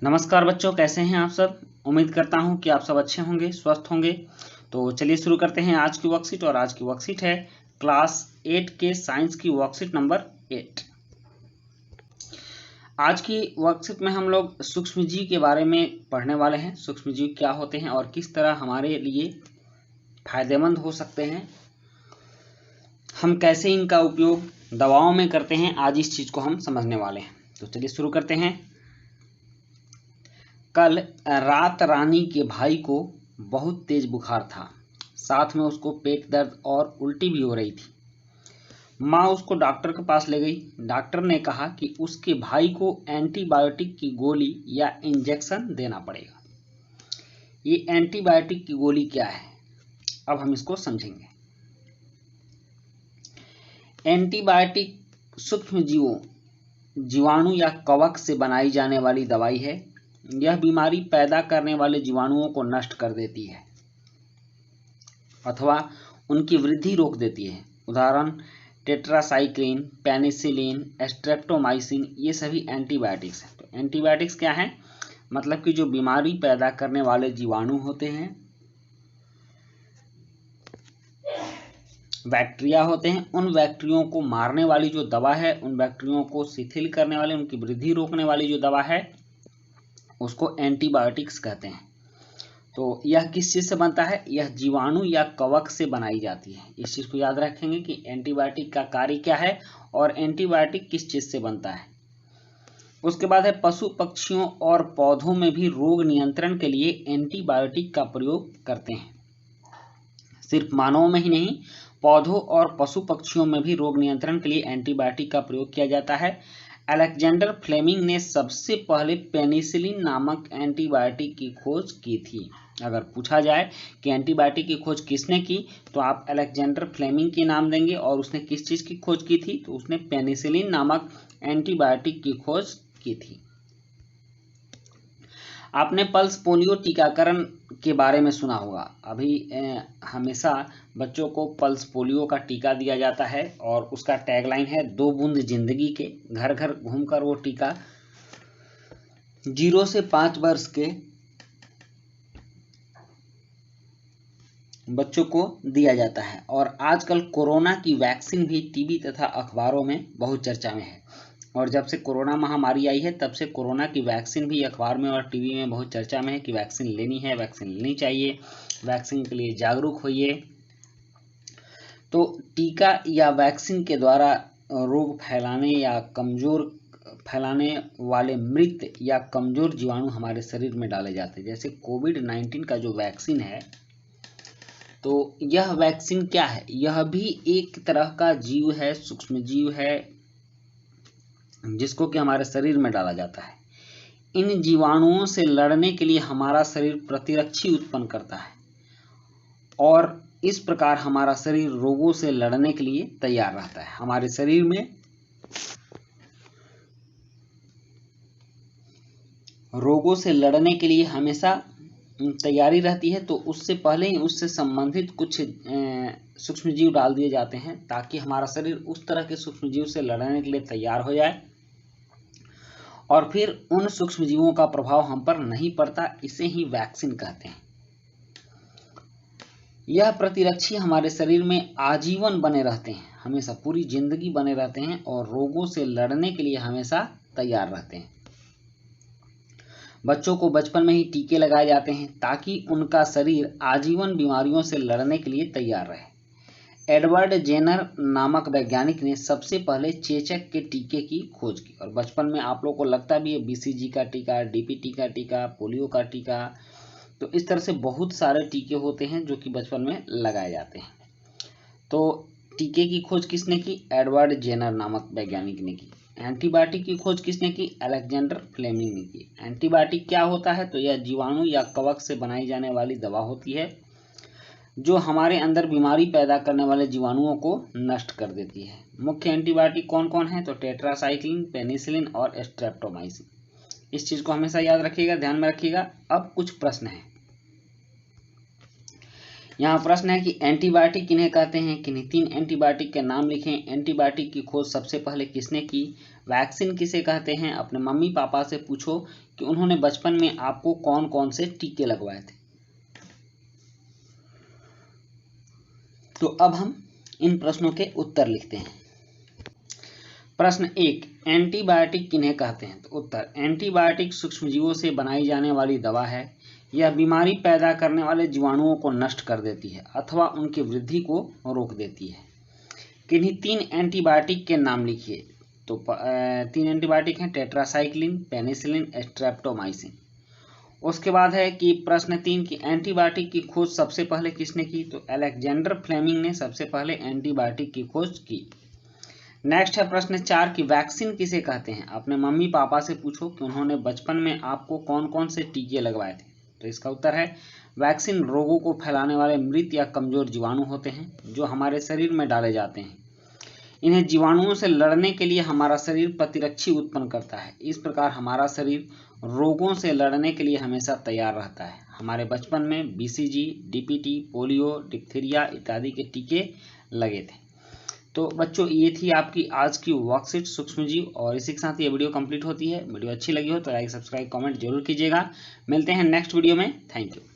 नमस्कार बच्चों, कैसे हैं आप सब। उम्मीद करता हूं कि आप सब अच्छे होंगे, स्वस्थ होंगे। तो चलिए शुरू करते हैं आज की वर्कशीट। और आज की वर्कशीट है क्लास 8 के साइंस की वर्कशीट नंबर 8। आज की वर्कशीट में हम लोग सूक्ष्मजीव के बारे में पढ़ने वाले हैं। सूक्ष्मजीव क्या होते हैं और किस तरह हमारे लिए फायदेमंद हो सकते हैं, हम कैसे इनका उपयोग दवाओं में करते हैं, आज इस चीज को हम समझने वाले हैं। तो चलिए शुरू करते हैं। कल रात रानी के भाई को बहुत तेज बुखार था, साथ में उसको पेट दर्द और उल्टी भी हो रही थी। माँ उसको डॉक्टर के पास ले गई। डॉक्टर ने कहा कि उसके भाई को एंटीबायोटिक की गोली या इंजेक्शन देना पड़ेगा। ये एंटीबायोटिक की गोली क्या है, अब हम इसको समझेंगे। एंटीबायोटिक सूक्ष्म जीवाणु या कवक से बनाई जाने वाली दवाई है। यह बीमारी पैदा करने वाले जीवाणुओं को नष्ट कर देती है अथवा उनकी वृद्धि रोक देती है। उदाहरण टेट्रासाइक्लिन, पेनिसिलिन, स्ट्रेप्टोमाइसिन, ये सभी एंटीबायोटिक्स हैं। तो एंटीबायोटिक्स क्या है, मतलब कि जो बीमारी पैदा करने वाले जीवाणु होते हैं, बैक्टीरिया होते हैं, उन बैक्टीरियों को मारने वाली जो दवा है, उन बैक्टीरियों को शिथिल करने वाली, उनकी वृद्धि रोकने वाली जो दवा है, उसको एंटीबायोटिक्स कहते हैं। तो यह किस चीज से बनता है, यह जीवाणु या कवक से बनाई जाती है। इस चीज को याद रखेंगे कि एंटीबायोटिक का कार्य क्या है और एंटीबायोटिक किस चीज से बनता है। उसके बाद है पशु पक्षियों और पौधों में भी रोग नियंत्रण के लिए एंटीबायोटिक का प्रयोग करते हैं। सिर्फ मानवों में ही नहीं, पौधों और पशु पक्षियों में भी रोग नियंत्रण के लिए एंटीबायोटिक का प्रयोग किया जाता है। अलेक्जेंडर फ्लेमिंग ने सबसे पहले पेनिसिलिन नामक एंटीबायोटिक की खोज की थी। अगर पूछा जाए कि एंटीबायोटिक की खोज किसने की, तो आप अलेक्जेंडर फ्लेमिंग के नाम देंगे। और उसने किस चीज की खोज की थी, तो उसने पेनिसिलिन नामक एंटीबायोटिक की खोज की थी। आपने पल्स पोलियो टीकाकरण के बारे में सुना होगा। अभी हमेशा बच्चों को पल्स पोलियो का टीका दिया जाता है और उसका टैगलाइन है 2 बूंद जिंदगी के। घर घर घूमकर वो टीका 0 से 5 वर्ष के बच्चों को दिया जाता है। और आजकल कोरोना की वैक्सीन भी टीवी तथा अखबारों में बहुत चर्चा में है। और जब से कोरोना महामारी आई है, तब से कोरोना की वैक्सीन भी अखबार में और टीवी में बहुत चर्चा में है कि वैक्सीन लेनी है, वैक्सीन लेनी चाहिए, वैक्सीन के लिए जागरूक होइए। तो टीका या वैक्सीन के द्वारा रोग फैलाने वाले मृत या कमजोर जीवाणु हमारे शरीर में डाले जाते हैं। जैसे कोविड-19 का जो वैक्सीन है, तो यह वैक्सीन क्या है, यह भी एक तरह का जीव है, सूक्ष्म जीव है, जिसको कि हमारे शरीर में डाला जाता है। इन जीवाणुओं से लड़ने के लिए हमारा शरीर प्रतिरक्षी उत्पन्न करता है और इस प्रकार हमारा शरीर रोगों से लड़ने के लिए तैयार रहता है। हमारे शरीर में रोगों से लड़ने के लिए हमेशा तैयारी रहती है। तो उससे पहले ही उससे संबंधित कुछ सूक्ष्मजीव डाल दिए जाते हैं ताकि हमारा शरीर उस तरह के सूक्ष्मजीव से लड़ने के लिए तैयार हो जाए और फिर उन सूक्ष्मजीवों का प्रभाव हम पर नहीं पड़ता। इसे ही वैक्सीन कहते हैं। यह प्रतिरक्षी हमारे शरीर में आजीवन बने रहते हैं, हमेशा पूरी जिंदगी बने रहते हैं और रोगों से लड़ने के लिए हमेशा तैयार रहते हैं। बच्चों को बचपन में ही टीके लगाए जाते हैं ताकि उनका शरीर आजीवन बीमारियों से लड़ने के लिए तैयार रहे। एडवर्ड जेनर नामक वैज्ञानिक ने सबसे पहले चेचक के टीके की खोज की। और बचपन में आप लोग को लगता भी है बीसीजी का टीका, डीपीटी का टीका, पोलियो का टीका, तो इस तरह से बहुत सारे टीके होते हैं जो कि बचपन में लगाए जाते हैं। तो टीके की खोज किसने की, एडवर्ड जेनर नामक वैज्ञानिक ने की। एंटीबायोटिक की खोज किसने की, अलेक्जेंडर फ्लेमिंग ने की। एंटीबायोटिक क्या होता है, तो यह जीवाणु या कवक से बनाई जाने वाली दवा होती है जो हमारे अंदर बीमारी पैदा करने वाले जीवाणुओं को नष्ट कर देती है। मुख्य एंटीबायोटिक कौन कौन है, तो टेट्रासाइक्लिन, पेनिसिलिन और स्ट्रेप्टोमाइसिन। इस चीज को हमेशा याद रखिएगा, ध्यान में रखिएगा। अब कुछ प्रश्न है। यहाँ प्रश्न है कि एंटीबायोटिक किन्हें कहते हैं, किन्हीं 3 एंटीबायोटिक के नाम लिखें। एंटीबायोटिक की खोज सबसे पहले किसने की, वैक्सीन किसे कहते हैं, अपने मम्मी पापा से पूछो कि उन्होंने बचपन में आपको कौन कौन से टीके लगवाए थे। तो अब हम इन प्रश्नों के उत्तर लिखते हैं। प्रश्न 1, एंटीबायोटिक किन्हें कहते हैं? तो उत्तर, एंटीबायोटिक सूक्ष्मजीवों से बनाई जाने वाली दवा है। यह बीमारी पैदा करने वाले जीवाणुओं को नष्ट कर देती है अथवा उनकी वृद्धि को रोक देती है। किन्हीं 3 एंटीबायोटिक के नाम लिखिए। तो 3 एंटीबायोटिक हैं, टेट्रासाइक्लिन, पेनिसिलिन, स्ट्रेप्टोमाइसिन। उसके बाद है कि प्रश्न 3 की एंटीबायोटिक की खोज सबसे पहले किसने की? तो अलेक्जेंडर फ्लेमिंग ने सबसे पहले एंटीबायोटिक की खोज की। नेक्स्ट है प्रश्न 4 की वैक्सीन किसे कहते हैं? अपने मम्मी पापा से पूछो कि उन्होंने बचपन में आपको कौन कौन से टीके लगवाए थे। तो इसका उत्तर है वैक्सीन रोगों को फैलाने वाले मृत या कमजोर जीवाणु होते हैं जो हमारे शरीर में डाले जाते हैं। इन्हें जीवाणुओं से लड़ने के लिए हमारा शरीर प्रतिरक्षी उत्पन्न करता है। इस प्रकार हमारा शरीर रोगों से लड़ने के लिए हमेशा तैयार रहता है। हमारे बचपन में BCG, DPT, पोलियो, डिप्थीरिया इत्यादि के टीके लगे थे। तो बच्चों, ये थी आपकी आज की वर्कशीट सूक्ष्मजीव, और इसी के साथ ये वीडियो कंप्लीट होती है। वीडियो अच्छी लगी हो तो लाइक, सब्सक्राइब, कमेंट जरूर कीजिएगा। मिलते हैं नेक्स्ट वीडियो में। Thank you.